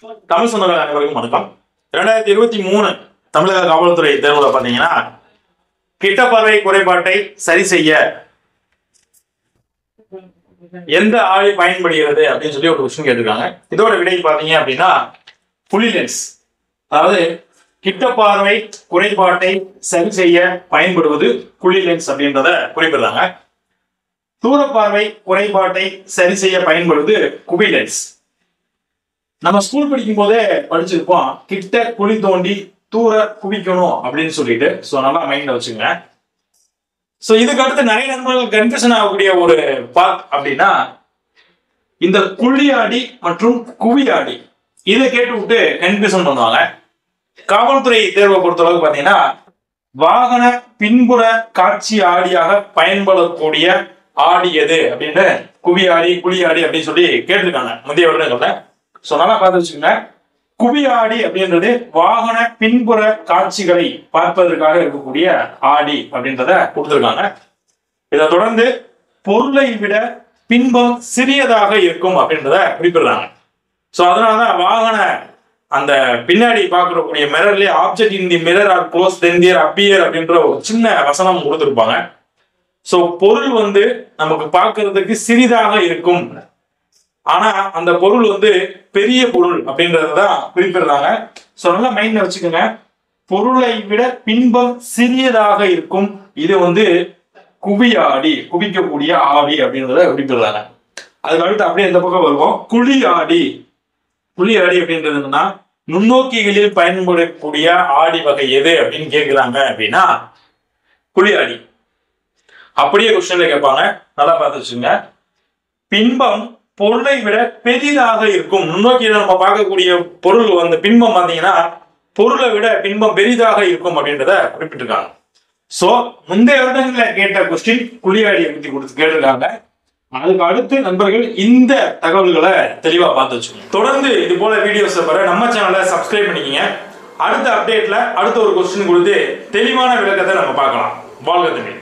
தமிழ் சொந்தங்கள் அனைவருக்கும் வணக்கம். 2023 தமிழக காவல்துறை தேர்வுல பாத்தீங்கன்னா கிட்டப்பார்வை குறைபாட்டை சரி செய்ய எந்த ஆளி பயன்படுகிறது அப்படின்னு சொல்லி ஒரு கொஸ்டின் கேட்டிருக்காங்க. இதோட விடை பாத்தீங்க அப்படின்னா புலி லென்ஸ். அதாவது கிட்டப்பார்வை குறைபாட்டை சரி செய்ய பயன்படுவது புலி லென்ஸ் அப்படின்றத குறிப்பிடுறாங்க. தூரப்பார்வை குறைபாட்டை சரி செய்ய பயன்படுவது குவி லென்ஸ். நம்ம ஸ்கூல் படிக்கும் போதே படிச்சிருப்போம், கிட்ட குழி தோண்டி தூர குவிக்கணும் அப்படின்னு சொல்லிட்டு. ஸோ நல்லா மைண்ட்ல வச்சுங்க. ஸோ இதுக்கு அடுத்து நிறைய நண்பர்கள் கன்ஃபியூஷன் ஆகக்கூடிய ஒரு பார்ட் அப்படின்னா இந்த குழியாடி மற்றும் குவியாடி. இதை கேட்டு விட்டு கன்ஃபியூஷன் பண்ணுவாங்க. காவல்துறை தேர்வை பொறுத்தளவுக்கு பார்த்தீங்கன்னா வாகன பின்புற காட்சி ஆடியாக பயன்படக்கூடிய ஆடி எது அப்படின்னு குவியாடி குழியாடி அப்படின்னு சொல்லி கேட்டிருக்காங்க முந்தைய வருடங்கள்ல. ஸோ நல்லா பார்த்து வச்சுக்கோங்க. குவியாடி அப்படின்றது வாகன பின்புற காட்சிகளை பார்ப்பதற்காக இருக்கக்கூடிய ஆடி அப்படின்றத கொடுத்திருக்காங்க. இதை தொடர்ந்து பொருளை விட பின்பம் சிறியதாக இருக்கும் அப்படின்றத குறிப்பிடுறாங்க. ஸோ அதனாலதான் வாகன அந்த பின்னாடி பார்க்கக்கூடிய மிரர்லயே object in the mirror are close than there appear அப்படின்ற ஒரு சின்ன வசனம் கொடுத்திருப்பாங்க. ஸோ பொருள் நமக்கு பார்க்கறதுக்கு சிறிதாக இருக்கும், ஆனா அந்த பொருள் பெரிய பொருள் அப்படின்றதான் குறிப்பிடுறாங்க. ஸோ நல்லா மைண்ட்ல வச்சுக்கோங்க. பொருளை விட பின்பம் சிறியதாக இருக்கும். இது குவியாடி, குவிக்கக்கூடிய ஆடி அப்படின்றத குறிப்பிடுறாங்க. அதுக்கு அடுத்து அப்படியே இந்த பக்கம் வருவோம். குழியாடி. குழியாடி அப்படின்றது என்னன்னா நுண்ணோக்கிகளில் பயன்படக்கூடிய ஆடி வகை எது அப்படின்னு கேட்கிறாங்க அப்படின்னா குழியாடி. அப்படியே கொஸ்டின்ல கேட்பாங்க, நல்லா பார்த்து வச்சுங்க. பின்பம் பொருளை விட பெரிதாக இருக்கும். நுண்ணோக்கியில நம்ம பார்க்கக்கூடிய பொருள் பின்பம் பார்த்தீங்கன்னா பொருளை விட பின்பம் பெரிதாக இருக்கும் அப்படின்றத குறிப்பிட்டிருக்காங்க. சோ முந்தைய வருடங்களில் கேட்ட கொஸ்டின் குழியாடியை பத்தி கொடுத்து கேட்டிருக்காங்க. அதுக்கு அடுத்து நண்பர்கள் இந்த தகவல்களை தெளிவா பார்த்து வச்சுக்கோங்க. தொடர்ந்து இது போல வீடியோஸ் பெற நம்ம சேனலை சப்ஸ்கிரைப் பண்ணிக்கங்க. அடுத்த அப்டேட்ல அடுத்த ஒரு கொஸ்டின் கொடுத்து தெளிவான விளக்கத்தை நம்ம பார்க்கலாம். வாழ்க தமிழ்.